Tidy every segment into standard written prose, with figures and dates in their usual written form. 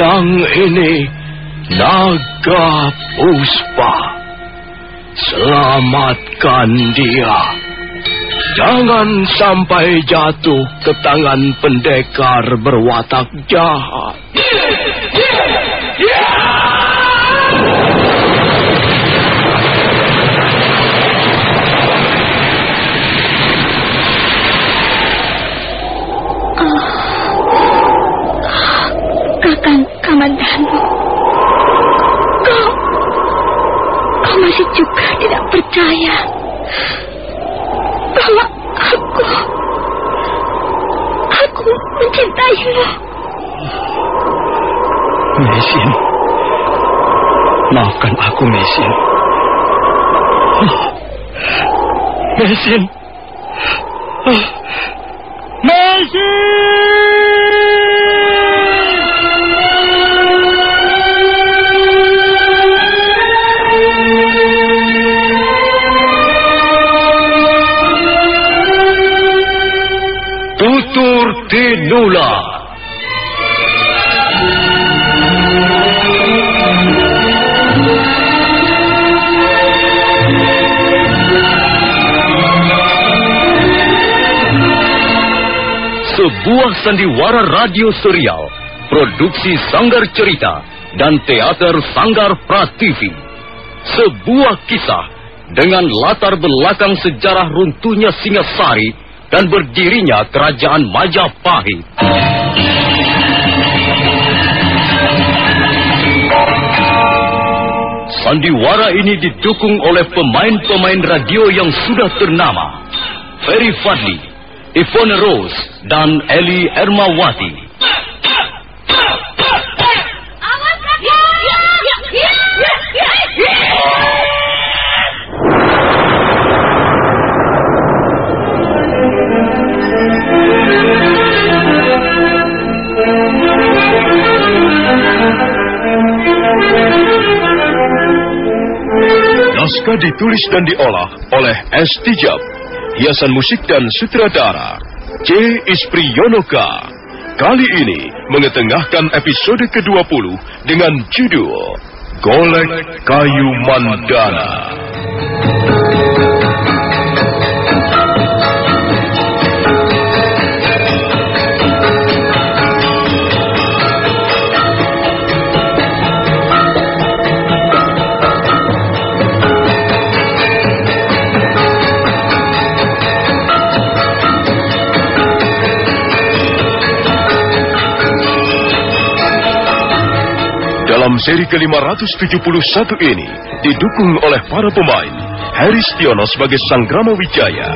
Pedang ini naga puspa. Selamatkan dia. Jangan sampai jatuh ke tangan pendekar berwatak jahat. Kakang Kamandanu, kau masih juga tidak percaya bahwa aku mencintaimu. Mesin, maafkan aku, Mesin. Mesin. Mesin! Tutur Tinula. Sebuah sandiwara radio serial, produksi Sanggar Cerita dan Teater Sanggar Prativi. Sebuah kisah dengan latar belakang sejarah runtuhnya Singasari dan berdirinya Kerajaan Majapahit. Sandiwara ini didukung oleh pemain-pemain radio yang sudah ternama. Ferry Fadli, Ivone Rose, dan Eli Ermawati. Naskah ditulis dan diolah oleh S. Tijab. Hiasan musik dan sutradara C. Ispriyonoka. Kali ini mengetengahkan episode ke-20 dengan judul Golek Kayu Mandana. Dalam seri ke-571 ini didukung oleh para pemain Heri Stiono sebagai Sanggrama Wijaya,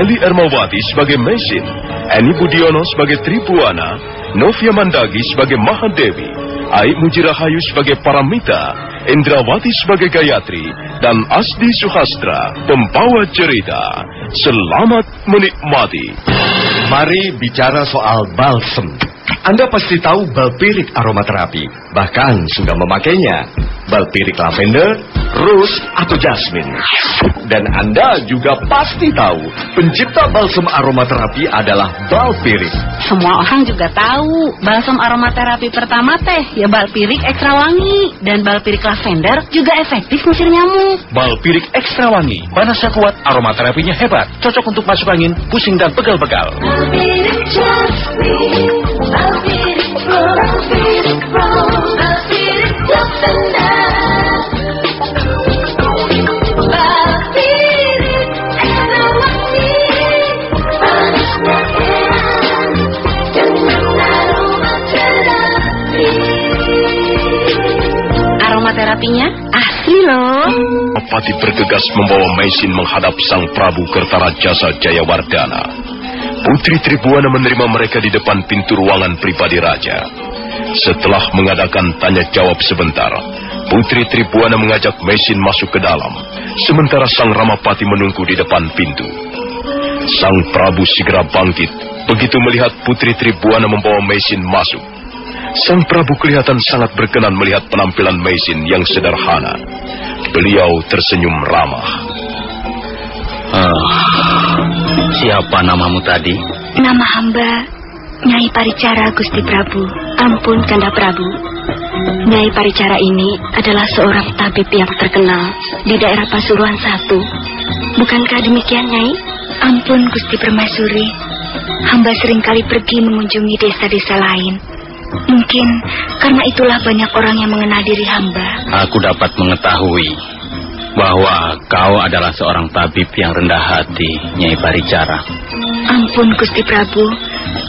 Eli Ermawati sebagai Mesin, Eni Budiono sebagai Tribuana, Novia Mandagi sebagai Mahadewi, Aik Mujirahayu sebagai Paramita, Indrawati sebagai Gayatri, dan Asdi Suhastra pembawa cerita. Selamat menikmati. Mari bicara soal balsem. Anda pasti tahu balpirik aromaterapi, bahkan sudah memakainya. Balpirik lavender, rose, atau jasmine. Dan Anda juga pasti tahu pencipta balsem aromaterapi adalah balpirik. Semua orang juga tahu balsem aromaterapi pertama teh ya balpirik ekstra wangi. Dan balpirik lavender juga efektif ngusir nyamuk. Balpirik ekstra wangi, panasnya kuat, aromaterapinya hebat, cocok untuk masuk angin, pusing dan pegal-pegal. Balpirik jasmine, balpirik rose, balpirik lavender. Aromaterapinya asli loh. Pati bergegas membawa Mesin menghadap Sang Prabu Kertarajasa Jayawardana. Putri Tribuana menerima mereka di depan pintu ruangan pribadi raja. Setelah mengadakan tanya jawab sebentar, Putri Tribuana mengajak Mesin masuk ke dalam, sementara Sang Ramapati menunggu di depan pintu. Sang Prabu segera bangkit begitu melihat Putri Tribuana membawa Mesin masuk. Sang Prabu kelihatan sangat berkenan melihat penampilan Mesin yang sederhana. Beliau tersenyum ramah. Siapa namamu tadi? Nama hamba Nyai Paricara, Gusti Prabu. Ampun, Kanda Prabu. Nyai Paricara ini adalah seorang tabib yang terkenal di daerah Pasuruan 1. Bukankah demikian, Nyai? Ampun, Gusti Permaisuri. Hamba seringkali pergi mengunjungi desa-desa lain. Mungkin karena itulah banyak orang yang mengenal diri hamba. Aku dapat mengetahui bahwa kau adalah seorang tabib yang rendah hati, Nyai Paricara. Ampun, Gusti Prabu.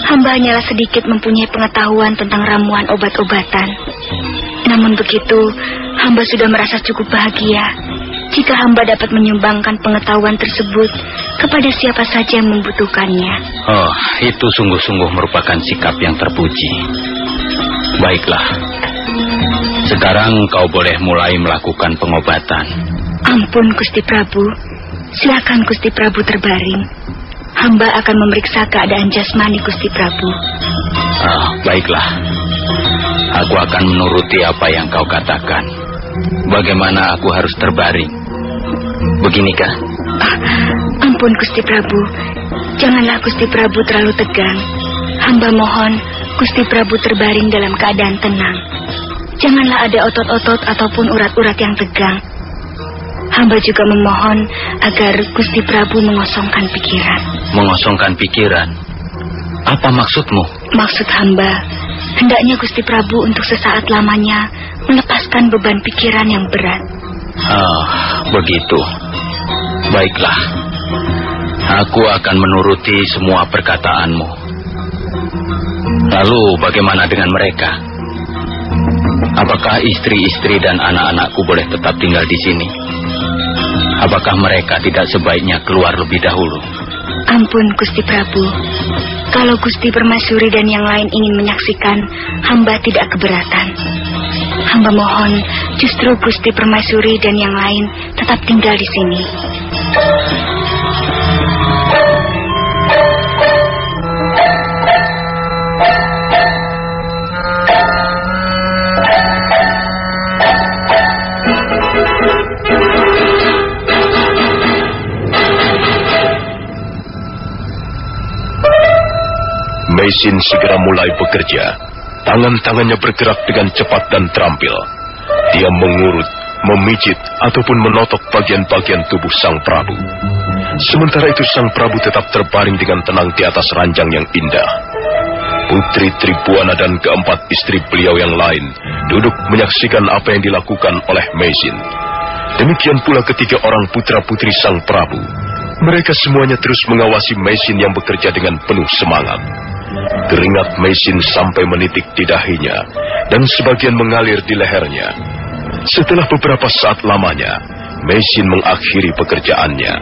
Hamba hanyalah sedikit mempunyai pengetahuan tentang ramuan obat-obatan. Namun begitu, hamba sudah merasa cukup bahagia jika hamba dapat menyumbangkan pengetahuan tersebut kepada siapa saja yang membutuhkannya. Oh, itu sungguh-sungguh merupakan sikap yang terpuji. Baiklah, sekarang kau boleh mulai melakukan pengobatan. Ampun, Gusti Prabu. Silakan Gusti Prabu terbaring. Hamba akan memeriksa keadaan jasmani Gusti Prabu. Baiklah. Aku akan menuruti apa yang kau katakan. Bagaimana aku harus terbaring? Beginikah? Ampun, Gusti Prabu. Janganlah Gusti Prabu terlalu tegang. Hamba mohon Gusti Prabu terbaring dalam keadaan tenang. Janganlah ada otot-otot ataupun urat-urat yang tegang. Hamba juga memohon agar Gusti Prabu mengosongkan pikiran. Mengosongkan pikiran? Apa maksudmu? Maksud hamba, hendaknya Gusti Prabu untuk sesaat lamanya melepaskan beban pikiran yang berat. Begitu. Baiklah. Aku akan menuruti semua perkataanmu. Lalu bagaimana dengan mereka? Apakah istri-istri dan anak-anakku boleh tetap tinggal di sini? Apakah mereka tidak sebaiknya keluar lebih dahulu? Ampun, Gusti Prabu. Kalau Gusti Permaisuri dan yang lain ingin menyaksikan, hamba tidak keberatan. Hamba mohon justru Gusti Permaisuri dan yang lain tetap tinggal di sini. Mesin segera mulai bekerja. Tangan-tangannya bergerak dengan cepat dan terampil. Dia mengurut, memijit, ataupun menotok bagian-bagian tubuh Sang Prabu. Sementara itu Sang Prabu tetap terbaring dengan tenang di atas ranjang yang indah. Putri Tribuana dan keempat istri beliau yang lain duduk menyaksikan apa yang dilakukan oleh Mesin. Demikian pula ketiga orang putra-putri Sang Prabu. Mereka semuanya terus mengawasi Mesin yang bekerja dengan penuh semangat. Keringat Mesin sampai menitik di dahinya dan sebagian mengalir di lehernya. Setelah beberapa saat lamanya, Mesin mengakhiri pekerjaannya.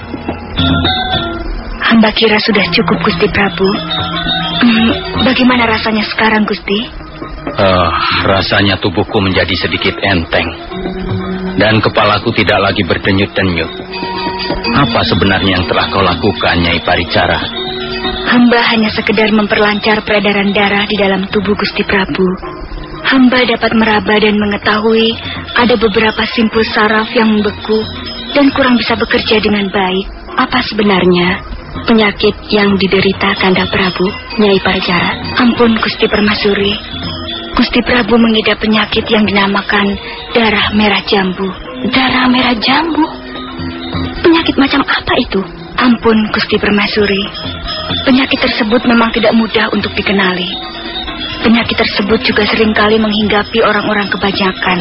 Hamba kira sudah cukup, Gusti Prabu. Bagaimana rasanya sekarang, Gusti? Rasanya tubuhku menjadi sedikit enteng. Dan kepalaku tidak lagi berdenyut-denyut. Apa sebenarnya yang telah kau lakukan, Nyai Paricara? Hamba hanya sekedar memperlancar peredaran darah di dalam tubuh Gusti Prabu. Hamba dapat meraba dan mengetahui ada beberapa simpul saraf yang membeku dan kurang bisa bekerja dengan baik. Apa sebenarnya penyakit yang diderita Kanda Prabu, Nyai Paricara? Ampun, Gusti Permaisuri. Gusti Prabu mengidap penyakit yang dinamakan darah merah jambu. Darah merah jambu? Penyakit macam apa itu? Ampun, Gusti Permaisuri. Penyakit tersebut memang tidak mudah untuk dikenali. Penyakit tersebut juga seringkali menghinggapi orang-orang kebanyakan.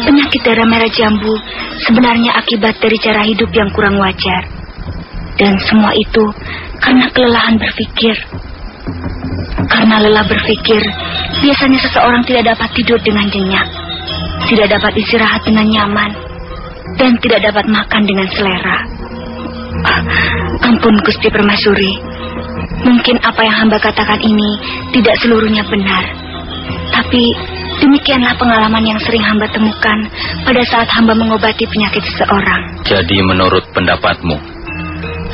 Penyakit darah merah jambu sebenarnya akibat dari cara hidup yang kurang wajar. Dan semua itu karena kelelahan berpikir. Karena lelah berpikir, biasanya seseorang tidak dapat tidur dengan nyenyak, tidak dapat istirahat dengan nyaman, dan tidak dapat makan dengan selera. Ampun, Gusti Permaisuri. Mungkin apa yang hamba katakan ini tidak seluruhnya benar. Tapi demikianlah pengalaman yang sering hamba temukan pada saat hamba mengobati penyakit seseorang. Jadi menurut pendapatmu,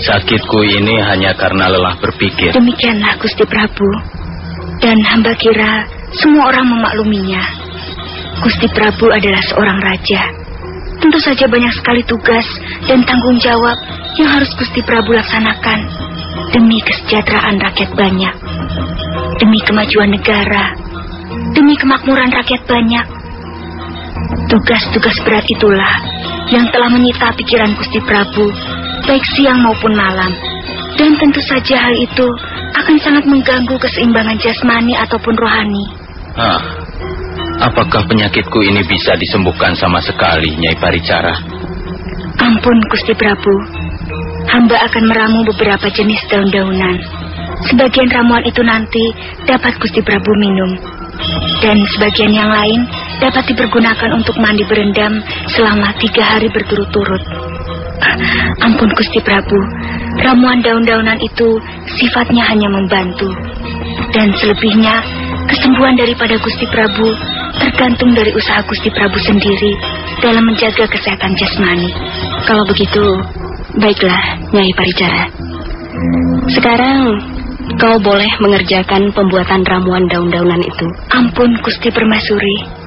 sakitku ini hanya karena lelah berpikir? Demikianlah, Gusti Prabu. Dan hamba kira semua orang memakluminya. Gusti Prabu adalah seorang raja. Tentu saja banyak sekali tugas dan tanggung jawab yang harus Gusti Prabu laksanakan demi kesejahteraan rakyat banyak, demi kemajuan negara, demi kemakmuran rakyat banyak. Tugas-tugas berat itulah yang telah menyita pikiran Gusti Prabu, baik siang maupun malam. Dan tentu saja hal itu akan sangat mengganggu keseimbangan jasmani ataupun rohani. Apakah penyakitku ini bisa disembuhkan sama sekali, Nyai Paricara? Ampun, Gusti Prabu. Hamba akan meramu beberapa jenis daun-daunan. Sebagian ramuan itu nanti dapat Gusti Prabu minum. Dan sebagian yang lain dapat dipergunakan untuk mandi berendam selama 3 hari berturut-turut. Ampun, Gusti Prabu. Ramuan daun-daunan itu sifatnya hanya membantu. Dan selebihnya, kesembuhan daripada Gusti Prabu tergantung dari usaha Gusti Prabu sendiri dalam menjaga kesehatan jasmani. Kalau begitu, baiklah, Nyai Paricara. Sekarang kau boleh mengerjakan pembuatan ramuan daun-daunan itu. Ampun, Gusti Permaisuri.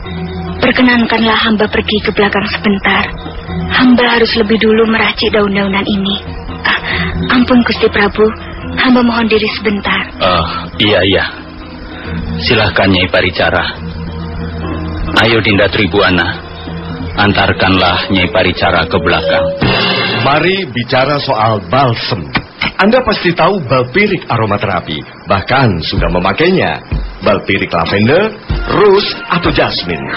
Perkenankanlah hamba pergi ke belakang sebentar. Hamba harus lebih dulu meracik daun-daunan ini. Ampun, Gusti Prabu. Hamba mohon diri sebentar. Iya. Silahkan, Nyai Paricara. Ayo, Dinda Tribuana. Antarkanlah Nyai Paricara ke belakang. Mari bicara soal balsem. Anda pasti tahu balpirik aromaterapi, bahkan sudah memakainya. Balpirik lavender, rose, atau jasmine.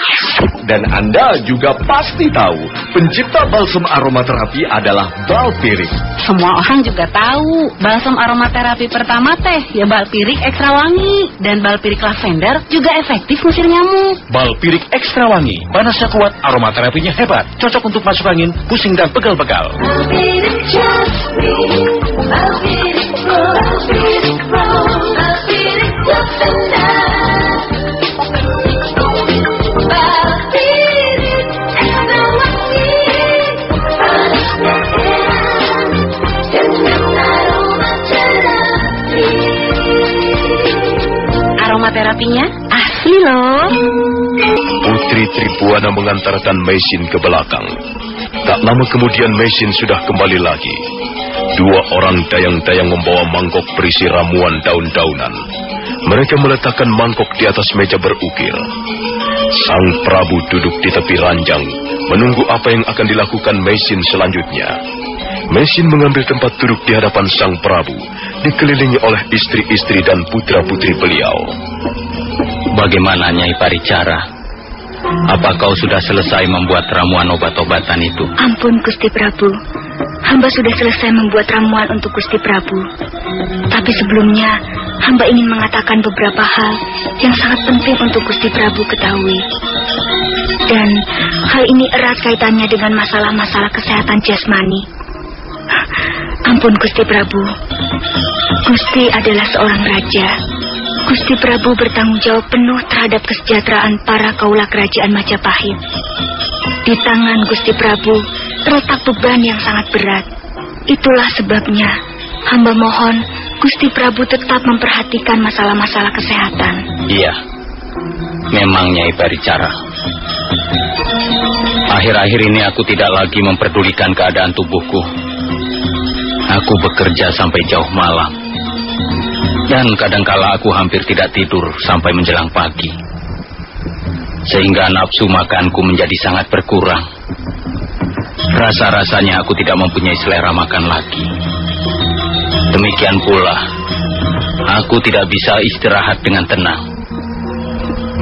Dan Anda juga pasti tahu pencipta balsem aromaterapi adalah balpirik. Semua orang juga tahu balsam aromaterapi pertama teh ya balpirik ekstra wangi. Dan balpirik lavender juga efektif ngusir nyamuk. Balpirik ekstra wangi, panasnya kuat, aromaterapinya hebat. Cocok untuk masuk angin, pusing dan pegal-pegal. Balpirik jasmine, balpirik rose, balpirik rose, balpirik lavender. Aromaterapinya asli loh. Putri Tribuana mengantarkan Meisin ke belakang. Tak lama kemudian Meisin sudah kembali lagi. 2 orang dayang-dayang membawa mangkok berisi ramuan daun-daunan. Mereka meletakkan mangkok di atas meja berukir. Sang Prabu duduk di tepi ranjang, menunggu apa yang akan dilakukan Meisin selanjutnya. Meisin mengambil tempat duduk di hadapan Sang Prabu, dikelilingi oleh istri-istri dan putra-putri beliau. Bagaimana, Nyai Paricara? Apa kau sudah selesai membuat ramuan obat-obatan itu? Ampun, Gusti Prabu. Hamba sudah selesai membuat ramuan untuk Gusti Prabu. Tapi sebelumnya, hamba ingin mengatakan beberapa hal yang sangat penting untuk Gusti Prabu ketahui. Dan hal ini erat kaitannya dengan masalah-masalah kesehatan jasmani. Ampun, Gusti Prabu. Gusti adalah seorang raja. Gusti Prabu bertanggung jawab penuh terhadap kesejahteraan para kaula kerajaan Majapahit. Di tangan Gusti Prabu terletak beban yang sangat berat. Itulah sebabnya hamba mohon Gusti Prabu tetap memperhatikan masalah-masalah kesehatan. Iya, memang Nyai Paricara. Akhir-akhir ini aku tidak lagi memperdulikan keadaan tubuhku. Aku bekerja sampai jauh malam. Dan kadangkala aku hampir tidak tidur sampai menjelang pagi. Sehingga nafsu makanku menjadi sangat berkurang. Rasa-rasanya aku tidak mempunyai selera makan lagi. Demikian pula, aku tidak bisa istirahat dengan tenang.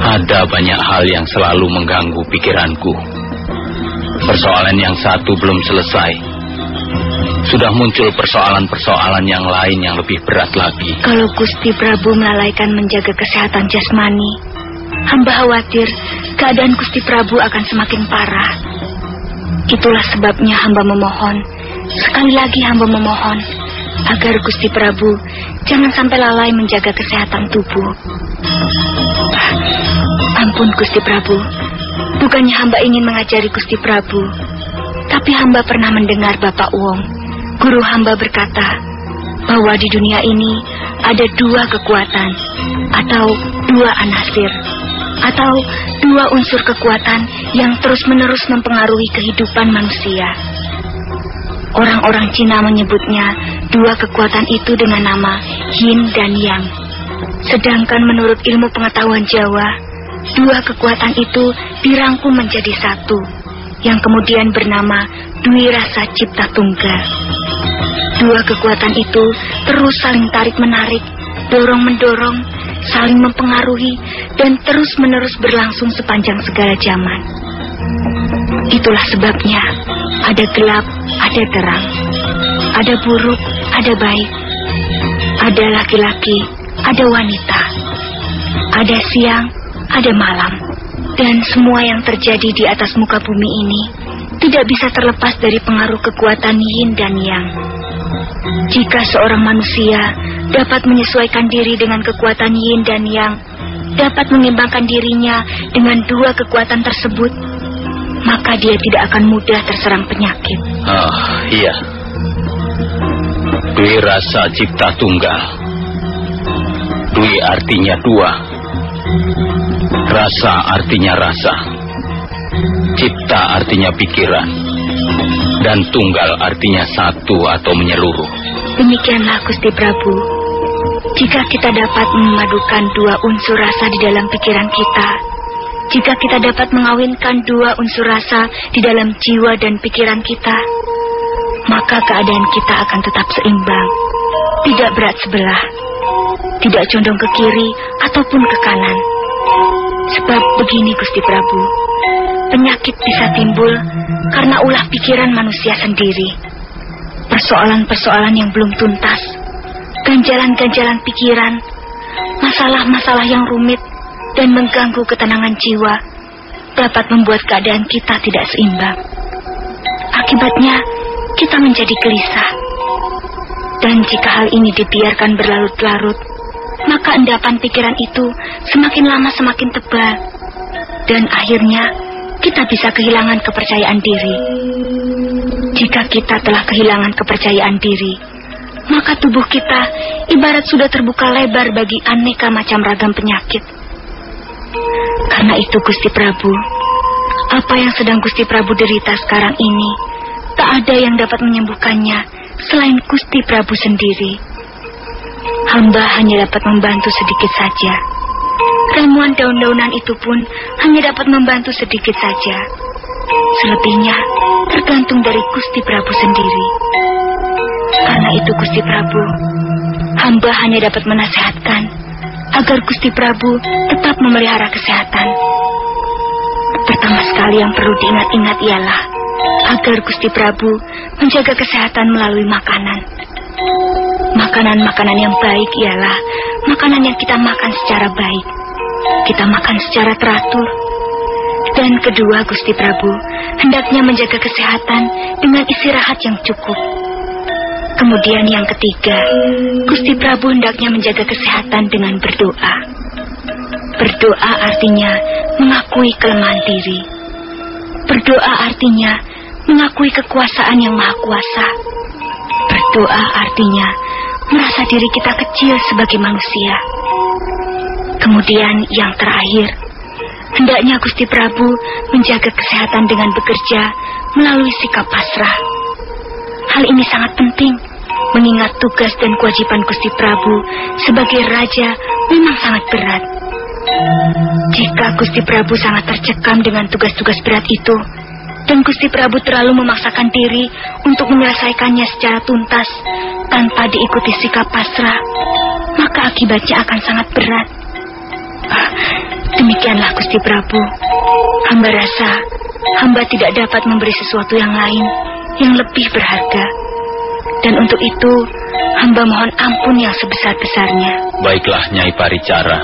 Ada banyak hal yang selalu mengganggu pikiranku. Persoalan yang satu belum selesai. Sudah muncul persoalan-persoalan yang lain yang lebih berat lagi. Kalau Gusti Prabu melalaikan menjaga kesehatan jasmani, hamba khawatir keadaan Gusti Prabu akan semakin parah. Itulah sebabnya hamba memohon, sekali lagi hamba memohon, agar Gusti Prabu jangan sampai lalai menjaga kesehatan tubuh. Ampun, Gusti Prabu. Bukannya hamba ingin mengajari Gusti Prabu, tapi hamba pernah mendengar Bapak Wong, guru hamba, berkata bahwa di dunia ini ada 2 kekuatan, atau 2 anasir, atau 2 unsur kekuatan yang terus-menerus mempengaruhi kehidupan manusia. Orang-orang Cina menyebutnya 2 kekuatan itu dengan nama Yin dan Yang. Sedangkan menurut ilmu pengetahuan Jawa, dua kekuatan itu dirangkum menjadi satu, yang kemudian bernama Dwi Rasa Cipta Tunggal. Dua kekuatan itu terus saling tarik-menarik, dorong-mendorong, saling mempengaruhi, dan terus-menerus berlangsung sepanjang segala zaman. Itulah sebabnya ada gelap, ada terang, ada buruk, ada baik, ada laki-laki, ada wanita, ada siang, ada malam, dan semua yang terjadi di atas muka bumi ini tidak bisa terlepas dari pengaruh kekuatan yin dan yang. Jika seorang manusia dapat menyesuaikan diri dengan kekuatan yin dan yang, dapat mengimbangkan dirinya dengan dua kekuatan tersebut, maka dia tidak akan mudah terserang penyakit. Iya. Dwi Rasa Cipta Tunggal. Dwi artinya dua. Rasa artinya rasa. Cipta artinya pikiran. Dan tunggal artinya satu atau menyeluruh. Demikianlah Gusti Prabu. Jika kita dapat memadukan dua unsur rasa di dalam pikiran kita, jika kita dapat mengawinkan dua unsur rasa di dalam jiwa dan pikiran kita, maka keadaan kita akan tetap seimbang, tidak berat sebelah, tidak condong ke kiri ataupun ke kanan. Sebab begini Gusti Prabu, penyakit bisa timbul karena ulah pikiran manusia sendiri. Persoalan-persoalan yang belum tuntas, ganjalan-ganjalan pikiran, masalah-masalah yang rumit dan mengganggu ketenangan jiwa dapat membuat keadaan kita tidak seimbang. Akibatnya, kita menjadi gelisah. Dan jika hal ini dibiarkan berlarut-larut, maka endapan pikiran itu semakin lama semakin tebal. Dan akhirnya, kita bisa kehilangan kepercayaan diri. Jika kita telah kehilangan kepercayaan diri, maka tubuh kita ibarat sudah terbuka lebar bagi aneka macam ragam penyakit. Karena itu Gusti Prabu, apa yang sedang Gusti Prabu derita sekarang ini, tak ada yang dapat menyembuhkannya selain Gusti Prabu sendiri. Hamba hanya dapat membantu sedikit saja. Ramuan daun-daunan itu pun hanya dapat membantu sedikit saja. Selebihnya tergantung dari Gusti Prabu sendiri. Karena itu Gusti Prabu, hamba hanya dapat menasihatkan agar Gusti Prabu tetap memelihara kesehatan. Pertama sekali yang perlu diingat-ingat ialah agar Gusti Prabu menjaga kesehatan melalui makanan. Makanan-makanan yang baik ialah makanan yang kita makan secara baik, kita makan secara teratur. Dan kedua, Gusti Prabu hendaknya menjaga kesehatan dengan istirahat yang cukup. Kemudian yang ketiga, Gusti Prabu hendaknya menjaga kesehatan dengan berdoa. Berdoa artinya mengakui kelemahan diri. Berdoa artinya mengakui kekuasaan yang maha kuasa. Berdoa artinya merasa diri kita kecil sebagai manusia. Kemudian yang terakhir, hendaknya Gusti Prabu menjaga kesehatan dengan bekerja melalui sikap pasrah. Hal ini sangat penting, mengingat tugas dan kewajiban Gusti Prabu sebagai raja memang sangat berat. Jika Gusti Prabu sangat tercekam dengan tugas-tugas berat itu, dan Gusti Prabu terlalu memaksakan diri untuk menyelesaikannya secara tuntas tanpa diikuti sikap pasrah, maka akibatnya akan sangat berat. Demikianlah Gusti Prabu, hamba rasa hamba tidak dapat memberi sesuatu yang lain yang lebih berharga. Dan untuk itu, hamba mohon ampun yang sebesar-besarnya. Baiklah, Nyai Paricara.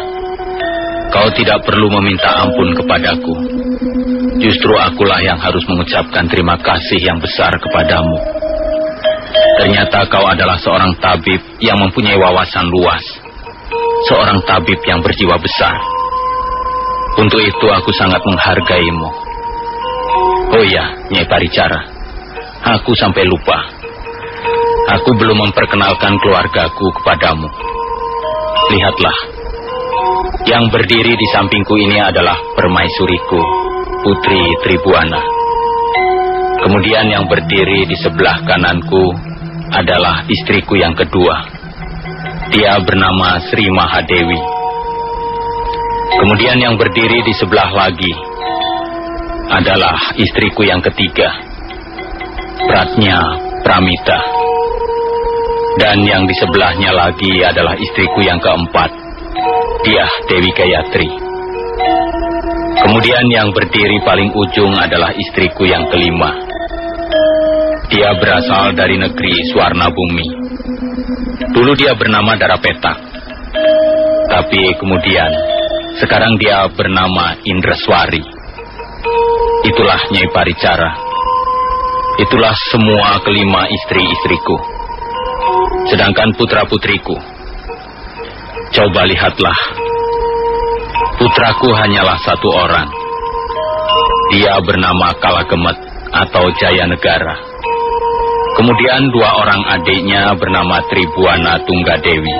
Kau tidak perlu meminta ampun kepadaku. Justru akulah yang harus mengucapkan terima kasih yang besar kepadamu. Ternyata kau adalah seorang tabib yang mempunyai wawasan luas. Seorang tabib yang berjiwa besar. Untuk itu aku sangat menghargaimu. Oh ya, Nyai Paricara. Aku sampai lupa. Aku belum memperkenalkan keluargaku kepadamu. Lihatlah. Yang berdiri di sampingku ini adalah permaisuriku, Putri Tribuana. Kemudian yang berdiri di sebelah kananku adalah istriku yang kedua. Dia bernama Sri Mahadewi. Kemudian yang berdiri di sebelah lagi adalah istriku yang ketiga, Pratnya Pramita. Dan yang di sebelahnya lagi adalah istriku yang keempat, Diah Dewi Gayatri. Kemudian yang berdiri paling ujung adalah istriku yang kelima. Dia berasal dari negeri Swarna Bumi. Dulu dia bernama Darapetak. Tapi kemudian sekarang dia bernama Indreswari. Itulah Nyai Paricara. Itulah semua kelima istri-istriku. Sedangkan putra-putriku, coba lihatlah. Putraku hanyalah satu orang. Dia bernama Kalagemet atau Jaya Negara. Kemudian dua orang adiknya bernama Tribuana Tunggadewi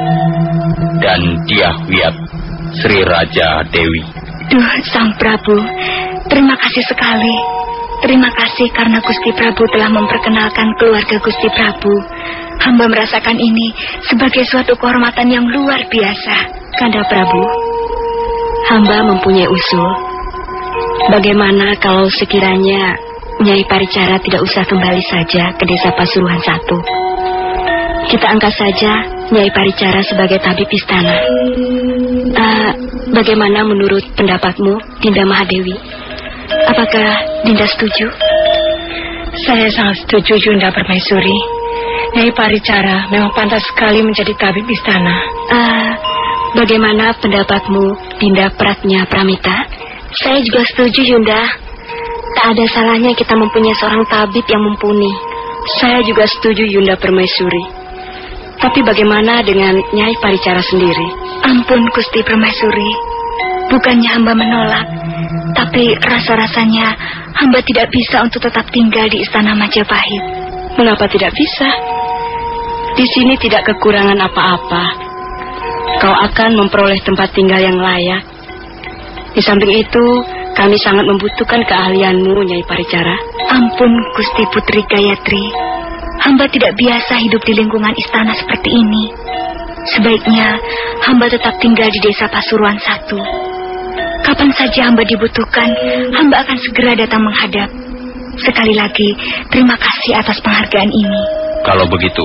dan Diah Wiat Sri Raja Dewi. Duh, Sang Prabu, terima kasih sekali. Terima kasih karena Gusti Prabu telah memperkenalkan keluarga Gusti Prabu. Hamba merasakan ini sebagai suatu kehormatan yang luar biasa. Kanda Prabu, hamba mempunyai usul. Bagaimana kalau sekiranya Nyai Paricara tidak usah kembali saja ke desa Pasuruan 1? Kita angkat saja Nyai Paricara sebagai tabib istana. Bagaimana menurut pendapatmu, Dinda Mahadewi? Apakah Dinda setuju? Saya sangat setuju, Yunda Permaisuri. Nyai Paricara memang pantas sekali menjadi tabib istana. Bagaimana pendapatmu, Dinda Pratnya Pramita? Saya juga setuju, Yunda. Tak ada salahnya kita mempunyai seorang tabib yang mumpuni. Saya juga setuju, Yunda Permaisuri. Tapi bagaimana dengan Nyai Paricara sendiri? Ampun, Gusti Permaisuri. Bukannya hamba menolak, tapi rasa-rasanya hamba tidak bisa untuk tetap tinggal di istana Majapahit. Mengapa tidak bisa? Di sini tidak kekurangan apa-apa. Kau akan memperoleh tempat tinggal yang layak. Di samping itu, kami sangat membutuhkan keahlianmu, Nyai Paricara. Ampun, Gusti Putri Gayatri. Hamba tidak biasa hidup di lingkungan istana seperti ini. Sebaiknya hamba tetap tinggal di desa Pasuruan 1. Kapan saja hamba dibutuhkan, hamba akan segera datang menghadap. Sekali lagi, terima kasih atas penghargaan ini. Kalau begitu,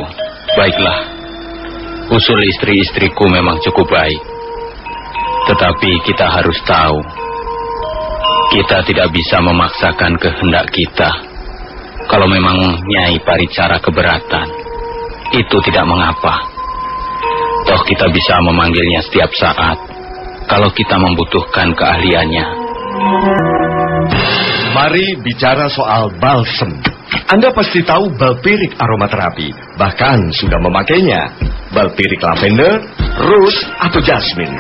baiklah. Usul istri-istriku memang cukup baik. Tetapi kita harus tahu, kita tidak bisa memaksakan kehendak kita. Kalau memang Nyai Paricara keberatan, itu tidak mengapa. Toh kita bisa memanggilnya setiap saat kalau kita membutuhkan keahliannya. Mari bicara soal balsem. Anda pasti tahu balpirik aromaterapi, bahkan sudah memakainya. Balpirik lavender, rose, atau jasmine.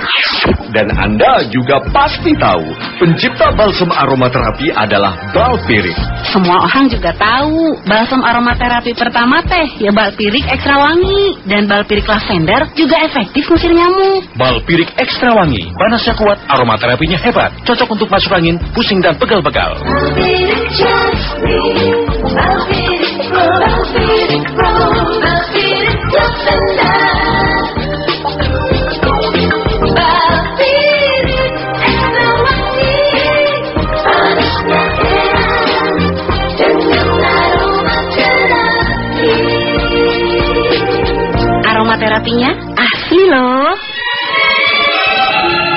Dan Anda juga pasti tahu pencipta balsem aromaterapi adalah balpirik. Semua orang juga tahu balsem aromaterapi pertama ya balpirik ekstra wangi. Dan balpirik lavender juga efektif ngusir nyamuk. Balpirik ekstra wangi, panasnya kuat, aromaterapinya hebat. Cocok untuk masuk angin, pusing dan pegal-pegal. Balpirik jasmine, balpirik rose, balpirik rose, balpirik lavender. Aromaterapinya asli loh.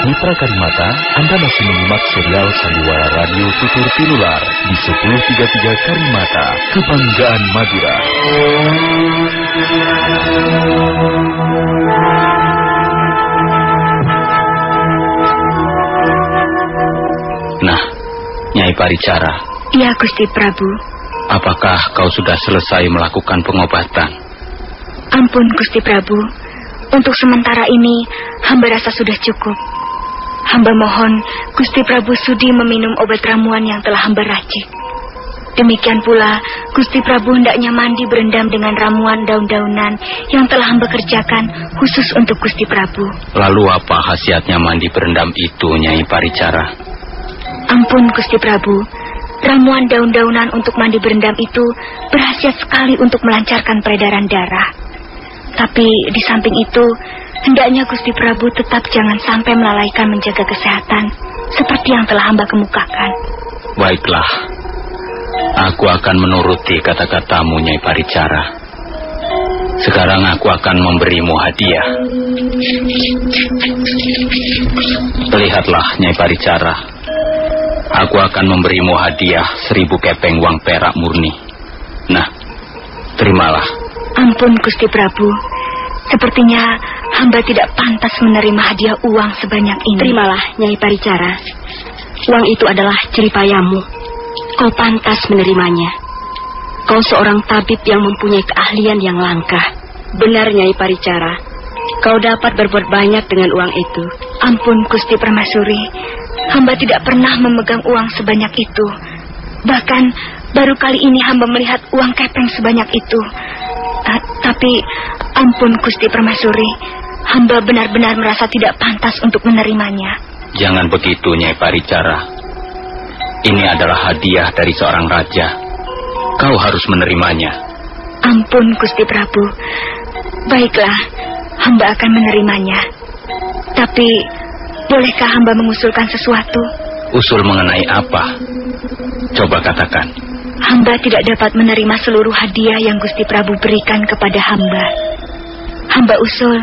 Mitra Karimata, Anda masih menyimak serial Sandiwara Radio Tutur Tinular di 1033 Karimata, Kebanggaan Madura. Nah, Nyai Paricara. Ya, Gusti Prabu. Apakah kau sudah selesai melakukan pengobatan? Ampun, Gusti Prabu. Untuk sementara ini, hamba rasa sudah cukup. Hamba mohon Gusti Prabu sudi meminum obat ramuan yang telah hamba racik. Demikian pula, Gusti Prabu hendaknya mandi berendam dengan ramuan daun-daunan yang telah hamba kerjakan khusus untuk Gusti Prabu. Lalu apa khasiatnya mandi berendam itu, Nyai Paricara? Ampun, Gusti Prabu. Ramuan daun-daunan untuk mandi berendam itu berkhasiat sekali untuk melancarkan peredaran darah. Tapi di samping itu, Hendaknya Gusti Prabu tetap jangan sampai melalaikan menjaga kesehatan seperti yang telah hamba kemukakan. Baiklah, aku akan menuruti kata-katamu, Nyai Paricara. Sekarang aku akan memberimu hadiah. Lihatlah, Nyai Paricara. Aku akan memberimu hadiah 1000 kepeng uang perak murni. Nah, terimalah. Ampun Gusti Prabu, sepertinya hamba tidak pantas menerima hadiah uang sebanyak ini. Terimalah, Nyai Paricara. Uang itu adalah jeripayamu. Kau pantas menerimanya. Kau seorang tabib yang mempunyai keahlian yang langka. Benar, Nyai Paricara. Kau dapat berbuat banyak dengan uang itu. Ampun Gusti Permaisuri, hamba tidak pernah memegang uang sebanyak itu. Bahkan baru kali ini hamba melihat uang kepeng sebanyak itu. Tapi ampun Gusti Permaisuri, hamba benar-benar merasa tidak pantas untuk menerimanya. Jangan begitu, Nyai Paricara. Ini adalah hadiah dari seorang raja. Kau harus menerimanya. Ampun Gusti Prabu. Baiklah, hamba akan menerimanya. Tapi bolehkah hamba mengusulkan sesuatu? Usul mengenai apa? Coba katakan. Hamba tidak dapat menerima seluruh hadiah yang Gusti Prabu berikan kepada hamba. Hamba usul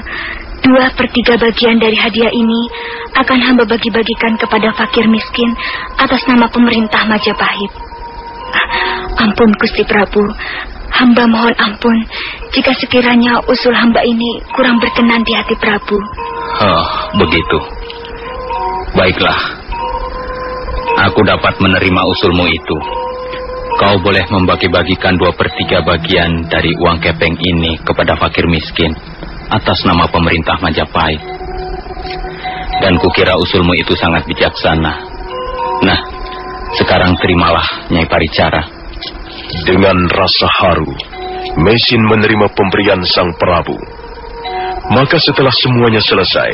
2/3 bagian dari hadiah ini akan hamba bagi-bagikan kepada fakir miskin atas nama pemerintah Majapahit. Ampun Gusti Prabu, hamba mohon ampun jika sekiranya usul hamba ini kurang berkenan di hati Prabu. Oh, begitu. Baiklah. Aku dapat menerima usulmu itu. Kau boleh membagi-bagikan 2/3 bagian dari uang kepeng ini kepada fakir miskin atas nama pemerintah Majapahit. Dan kukira usulmu itu sangat bijaksana. Nah, sekarang terimalah, Nyai Paricara. Dengan rasa haru, Mesin menerima pemberian Sang Prabu. Maka setelah semuanya selesai,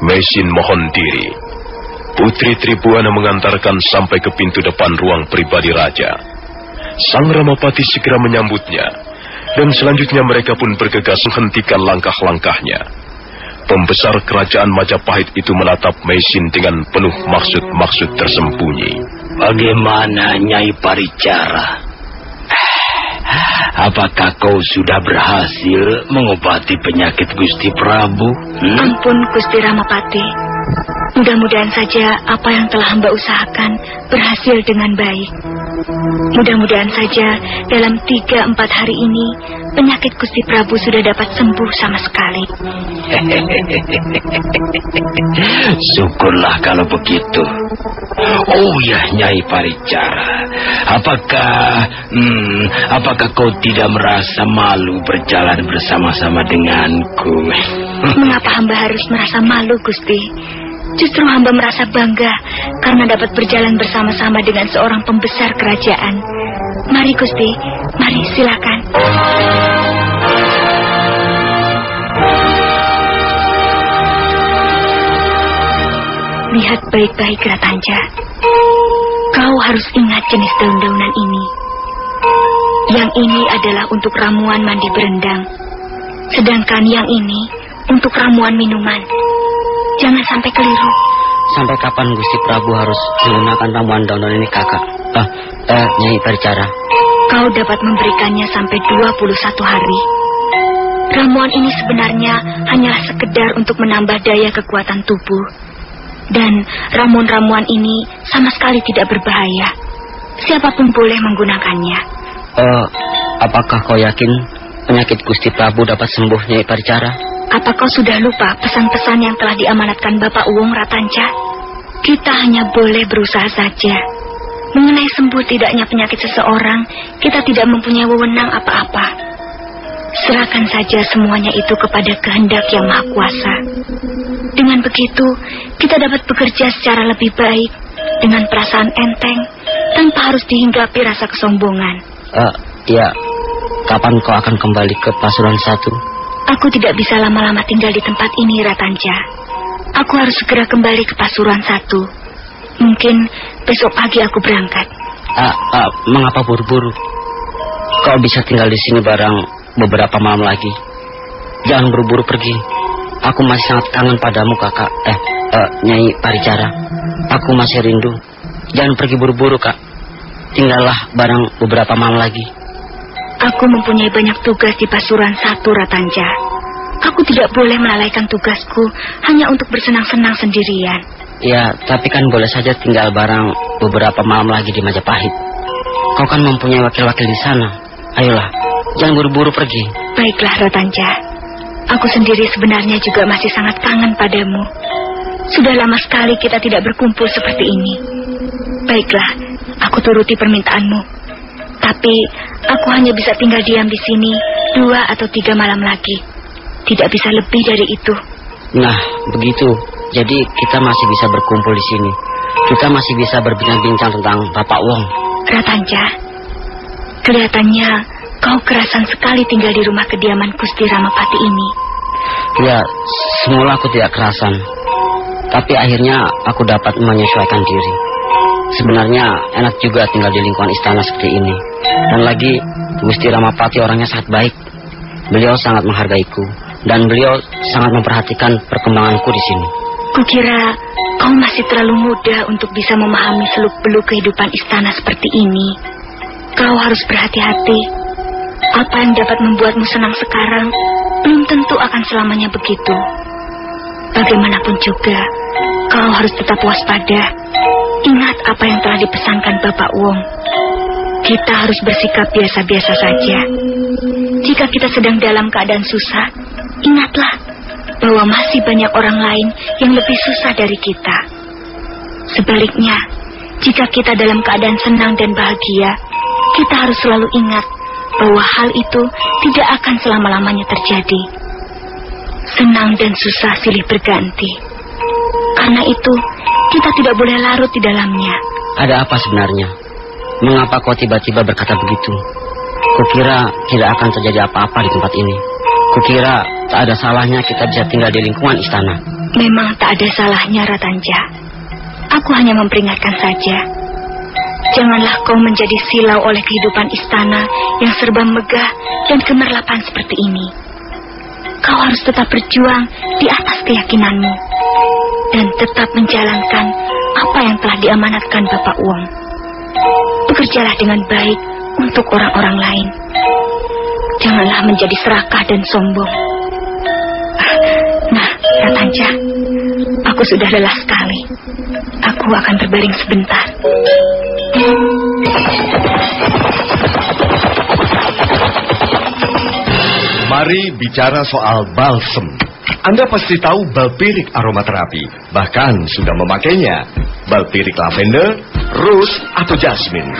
Mesin mohon diri. Putri Tribuana mengantarkan sampai ke pintu depan ruang pribadi raja. Sang Ramapati segera menyambutnya, dan selanjutnya mereka pun bergegas menghentikan langkah-langkahnya. Pembesar kerajaan Majapahit itu menatap Mesin dengan penuh maksud-maksud tersembunyi. Bagaimana, Nyai Paricara? Apakah kau sudah berhasil mengobati penyakit Gusti Prabu? Ampun Gusti Ramapati. Mudah-mudahan saja apa yang telah hamba usahakan berhasil dengan baik. Mudah-mudahan saja dalam 3-4 hari ini penyakit Gusti Prabu sudah dapat sembuh sama sekali. Syukurlah kalau begitu. Oh ya, Nyai Paricara, apakah kau tidak merasa malu berjalan bersama-sama denganku? Mengapa hamba harus merasa malu, Gusti? Justru hamba merasa bangga karena dapat berjalan bersama-sama dengan seorang pembesar kerajaan. Mari Gusti, mari silakan. Lihat baik-baik Ratanja. Kau harus ingat jenis daun-daunan ini. Yang ini adalah untuk ramuan mandi berendang. Sedangkan yang ini untuk ramuan minuman. Jangan sampai keliru. Sampai kapan Gusti Prabu harus menggunakan ramuan daun-daun ini, Kakak? Nyai Paricara. Kau dapat memberikannya sampai 21 hari. Ramuan ini sebenarnya hanyalah sekedar untuk menambah daya kekuatan tubuh. Dan ramuan-ramuan ini sama sekali tidak berbahaya. Siapapun boleh menggunakannya. Apakah kau yakin penyakit Gusti Prabu dapat sembuh, Nyai Paricara? Apa kau sudah lupa pesan-pesan yang telah diamanatkan Bapak Uwung Ratanca? Kita hanya boleh berusaha saja. Mengenai sembuh tidaknya penyakit seseorang, kita tidak mempunyai wewenang apa-apa. Serahkan saja semuanya itu kepada kehendak yang Maha Kuasa. Dengan begitu, kita dapat bekerja secara lebih baik, dengan perasaan enteng, tanpa harus dihinggapi rasa kesombongan. Ya, kapan kau akan kembali ke Pasuruan 1? Aku tidak bisa lama-lama tinggal di tempat ini, Ratanja. Aku harus segera kembali ke Pasuruan 1. Mungkin besok pagi aku berangkat. Mengapa buru-buru? Kau bisa tinggal di sini barang beberapa malam lagi. Jangan buru-buru pergi. aku masih sangat kangen padamu, Kakak. Nyai Paricara. Aku masih rindu. Jangan pergi buru-buru, Kak. Tinggallah barang beberapa malam lagi. Aku mempunyai banyak tugas di Pasuruan 1, Ratanja. Aku tidak boleh melalaikan tugasku hanya untuk bersenang-senang sendirian. Ya, tapi kan boleh saja tinggal barang beberapa malam lagi di Majapahit. Kau kan mempunyai wakil-wakil di sana. Ayolah, jangan buru-buru pergi. Baiklah, Ratanja. Aku sendiri sebenarnya juga masih sangat kangen padamu. Sudah lama sekali kita tidak berkumpul seperti ini. Baiklah, aku turuti permintaanmu. Tapi aku hanya bisa tinggal diam di sini 2 atau 3 malam lagi. Tidak bisa lebih dari itu. Nah, begitu. Jadi kita masih bisa berkumpul di sini. Kita masih bisa berbincang-bincang tentang Bapak Wong. Ratanja, kelihatannya kau kerasan sekali tinggal di rumah kediaman Gusti Ramapati ini. Ya, semula aku tidak kerasan. Tapi akhirnya aku dapat menyesuaikan diri. Sebenarnya enak juga tinggal di lingkungan istana seperti ini. Dan lagi, Gusti Ramapati orangnya sangat baik. Beliau sangat menghargaiku. Dan beliau sangat memperhatikan perkembanganku di sini. Kukira kau masih terlalu muda untuk bisa memahami seluk-beluk kehidupan istana seperti ini. Kau harus berhati-hati. Apa yang dapat membuatmu senang sekarang belum tentu akan selamanya begitu. Bagaimanapun juga, kau harus tetap waspada. Ingat apa yang telah dipesankan Bapak Wong. Kita harus bersikap biasa-biasa saja. Jika kita sedang dalam keadaan susah, ingatlah bahwa masih banyak orang lain yang lebih susah dari kita. Sebaliknya, jika kita dalam keadaan senang dan bahagia, kita harus selalu ingat bahwa hal itu tidak akan selama-lamanya terjadi. Senang dan susah silih berganti. Karena itu, kita tidak boleh larut di dalamnya. Ada apa sebenarnya? Mengapa kau tiba-tiba berkata begitu? Kukira tidak akan terjadi apa-apa di tempat ini. Kukira tak ada salahnya kita bisa tinggal di lingkungan istana. Memang tak ada salahnya, Ratanja. Aku hanya memperingatkan saja. Janganlah kau menjadi silau oleh kehidupan istana yang serba megah dan gemerlapan seperti ini. Kau harus tetap berjuang di atas keyakinanmu dan tetap menjalankan apa yang telah diamanatkan Bapak Wong. Bekerjalah dengan baik untuk orang-orang lain. Janganlah menjadi serakah dan sombong. Nah, Ratanja, aku sudah lelah sekali. Aku akan terbaring sebentar. Mari bicara soal balsem. Anda pasti tahu balpirik aromaterapi, bahkan sudah memakainya. Balpirik lavender, rose, atau jasmine.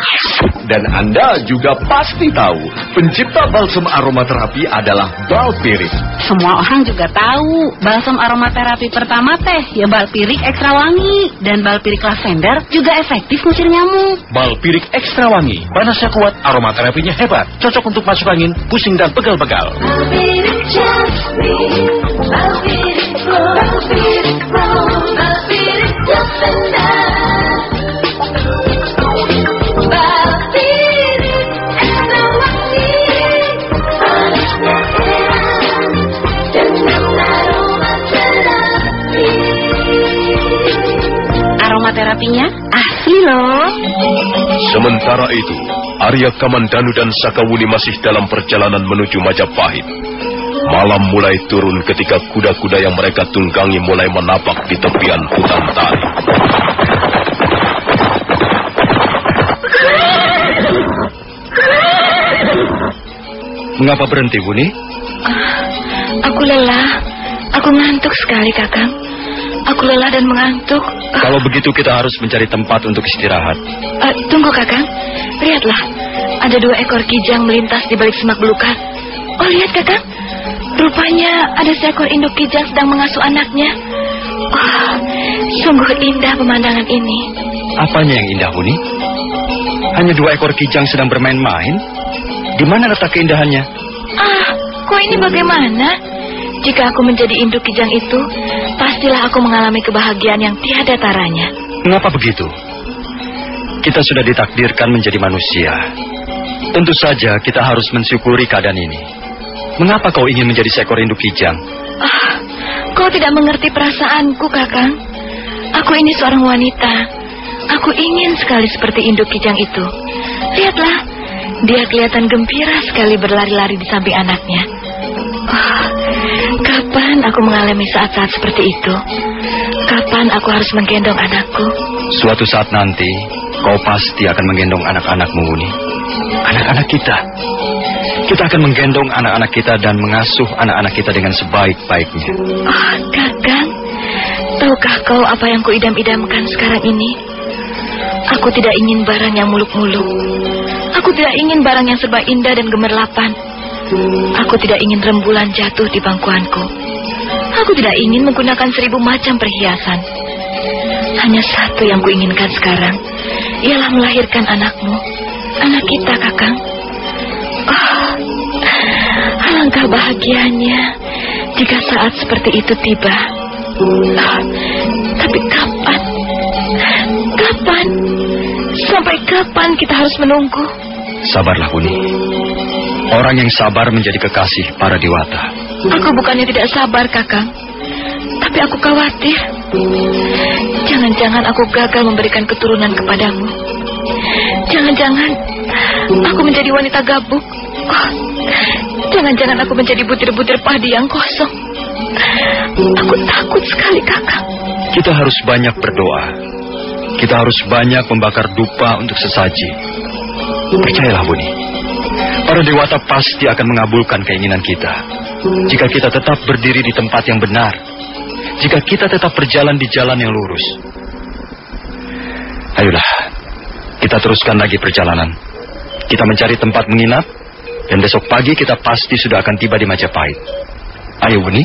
Dan Anda juga pasti tahu pencipta balsem aromaterapi adalah balpirik. Semua orang juga tahu balsem aromaterapi pertama teh ya balpirik ekstra wangi. Dan balpirik lavender juga efektif ngusir nyamuk. Balpirik ekstra wangi, panasnya kuat, aromaterapinya hebat. Cocok untuk masuk angin, pusing dan pegal-pegal. Balpirik jasmine, balpirik rose, balpirik lavender. Aromaterapinya asli loh. Sementara itu, Arya Kamandanu dan Sakawuni masih dalam perjalanan menuju Majapahit. Malam mulai turun ketika kuda-kuda yang mereka tunggangi mulai menapak di tepian hutan tari. Mengapa berhenti, Wuni? Aku lelah. Aku ngantuk sekali, Kakang. Aku lelah dan mengantuk. Kalau begitu kita harus mencari tempat untuk istirahat. Tunggu, Kakang. Lihatlah, ada 2 ekor kijang melintas di balik semak belukar. Oh, lihat, Kakang. Rupanya ada seekor induk kijang sedang mengasuh anaknya. Oh, sungguh indah pemandangan ini. Apanya yang indah, Wuni? Hanya 2 ekor kijang sedang bermain-main? Di mana letak keindahannya? Kok ini bagaimana? Jika aku menjadi induk kijang itu, pastilah aku mengalami kebahagiaan yang tiada taranya. Mengapa begitu? Kita sudah ditakdirkan menjadi manusia. Tentu saja kita harus mensyukuri keadaan ini. Mengapa kau ingin menjadi seekor induk kijang? Kau Kau tidak mengerti perasaanku, Kakang. Aku ini seorang wanita. Aku ingin sekali seperti induk kijang itu. Lihatlah, dia kelihatan gembira sekali berlari-lari di samping anaknya. Oh, kapan aku mengalami saat-saat seperti itu? Kapan aku harus menggendong anakku? Suatu saat nanti, kau pasti akan menggendong anak-anakmu, Wuni. Anak-anak kita. Kita akan menggendong anak-anak kita dan mengasuh anak-anak kita dengan sebaik-baiknya. Oh, Kakang, tahukah kau apa yang kuidam-idamkan sekarang ini? Aku tidak ingin barang yang muluk-muluk. Aku tidak ingin barang yang serba indah dan gemerlapan. Aku tidak ingin rembulan jatuh di bangkuanku. Aku tidak ingin menggunakan 1000 macam perhiasan. Hanya satu yang kuinginkan sekarang, ialah melahirkan anakmu. Anak kita, Kakang. Oh, alangkah bahagianya jika saat seperti itu tiba. Oh, tapi kapan? Kapan? Sampai kapan kita harus menunggu? Sabarlah, Wuni. Orang yang sabar menjadi kekasih para dewata. Aku bukannya tidak sabar, Kakang. Tapi aku khawatir. Jangan-jangan aku gagal memberikan keturunan kepadamu. Jangan-jangan aku menjadi wanita gabuk. Oh, jangan-jangan aku menjadi butir-butir padi yang kosong. Aku takut sekali, Kakang. Kita harus banyak berdoa. Kita harus banyak membakar dupa untuk sesaji. Percayalah, Wuni. Para dewata pasti akan mengabulkan keinginan kita. Jika kita tetap berdiri di tempat yang benar. Jika kita tetap berjalan di jalan yang lurus. Ayolah, kita teruskan lagi perjalanan. Kita mencari tempat menginap. Dan besok pagi kita pasti sudah akan tiba di Majapahit. Ayo, Wuni.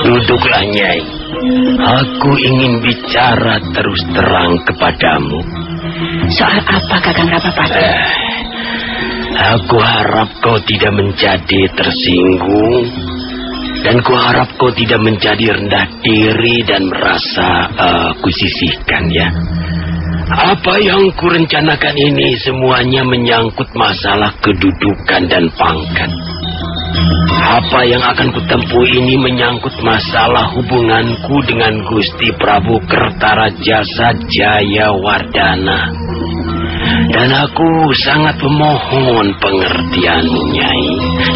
Duduklah, Nyai. Aku ingin bicara terus terang kepadamu. Soal apa, Kakang Rapapati? Aku harap kau tidak menjadi tersinggung. Dan ku harap kau tidak menjadi rendah diri dan merasa kusisihkan, ya. Apa yang kurencanakan ini semuanya menyangkut masalah kedudukan dan pangkat. Apa yang akan kutempuh ini menyangkut masalah hubunganku dengan Gusti Prabu Kertarajasa Jayawardana. Dan aku sangat memohon pengertianmu, Nyai.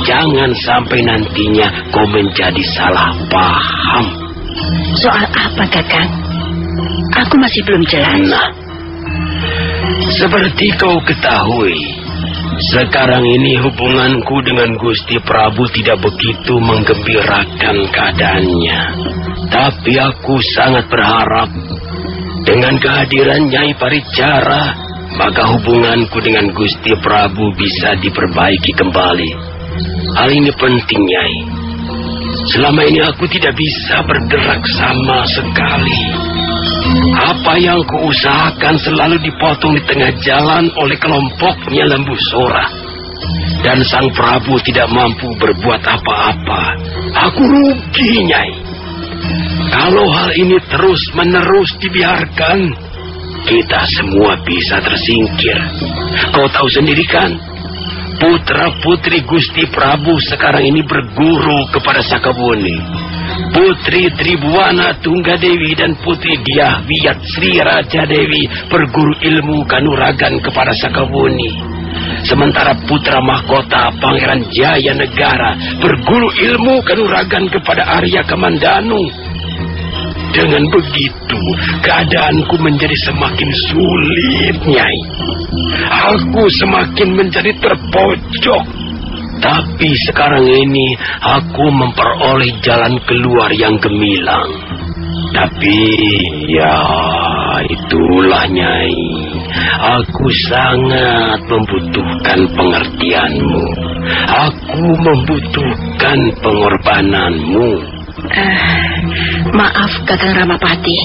Jangan sampai nantinya kau menjadi salah paham. Soal apa, Kakang? Aku masih belum jelas. Nah, seperti kau ketahui, sekarang ini hubunganku dengan Gusti Prabu tidak begitu menggembirakan keadaannya. Tapi aku sangat berharap dengan kehadiran Nyai Paricara, maka hubunganku dengan Gusti Prabu bisa diperbaiki kembali. Hal ini penting, Nyai. Selama ini aku tidak bisa bergerak sama sekali. Apa yang kuusahakan selalu dipotong di tengah jalan oleh kelompoknya Lembu Sora. Dan Sang Prabu tidak mampu berbuat apa-apa. Aku rugi, Nyai. Kalau hal ini terus-menerus dibiarkan, kita semua bisa tersingkir. Kau tahu sendiri kan, putra-putri Gusti Prabu sekarang ini berguru kepada Sakabuni. Putri Tribuana Tunggadewi dan Putri Diah Wiyat Sri Raja Dewi berguru ilmu kanuragan kepada Sakabuni. Sementara putra mahkota Pangeran Jaya Negara berguru ilmu kanuragan kepada Arya Kamandanu. Dengan begitu, keadaanku menjadi semakin sulit, Nyai. Aku semakin menjadi terpojok. Tapi sekarang ini aku memperoleh jalan keluar yang gemilang. Tapi ya itulah, Nyai. Aku sangat membutuhkan pengertianmu. Aku membutuhkan pengorbananmu. Maaf, Kakang Ramapati.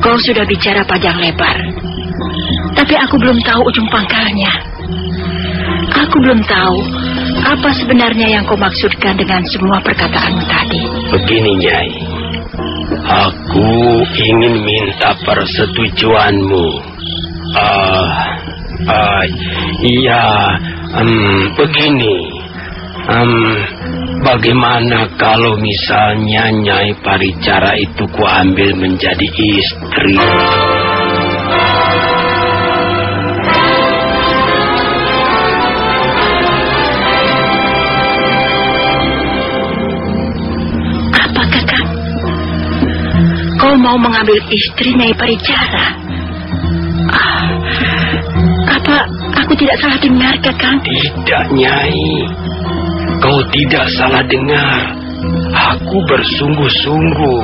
Kau sudah bicara panjang lebar. Tapi aku belum tahu ujung pangkalnya. Aku belum tahu apa sebenarnya yang kau maksudkan dengan semua perkataanmu tadi. Begini, Nyai. Aku ingin minta persetujuanmu. Begini. Bagaimana kalau misalnya Nyai Paricara itu kuambil menjadi istri? Apa, Kakang? Kau mau mengambil istri Nyai Paricara? Apa aku tidak salah dengar, Kakang? Tidak, Nyai. Kau tidak salah dengar. Aku bersungguh-sungguh.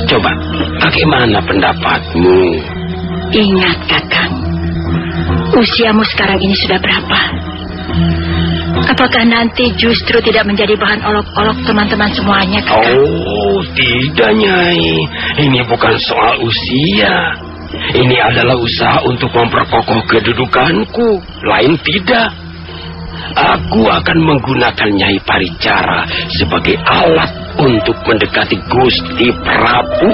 Coba, bagaimana pendapatmu? Ingat, Kakang. Usiamu sekarang ini sudah berapa? Apakah nanti justru tidak menjadi bahan olok-olok teman-teman semuanya, Kakang? Oh, tidak, Nyai. Ini bukan soal usia. Ini adalah usaha untuk memperkokoh kedudukanku. Lain tidak. Aku akan menggunakan Nyai Paricara sebagai alat untuk mendekati Gusti Prabu.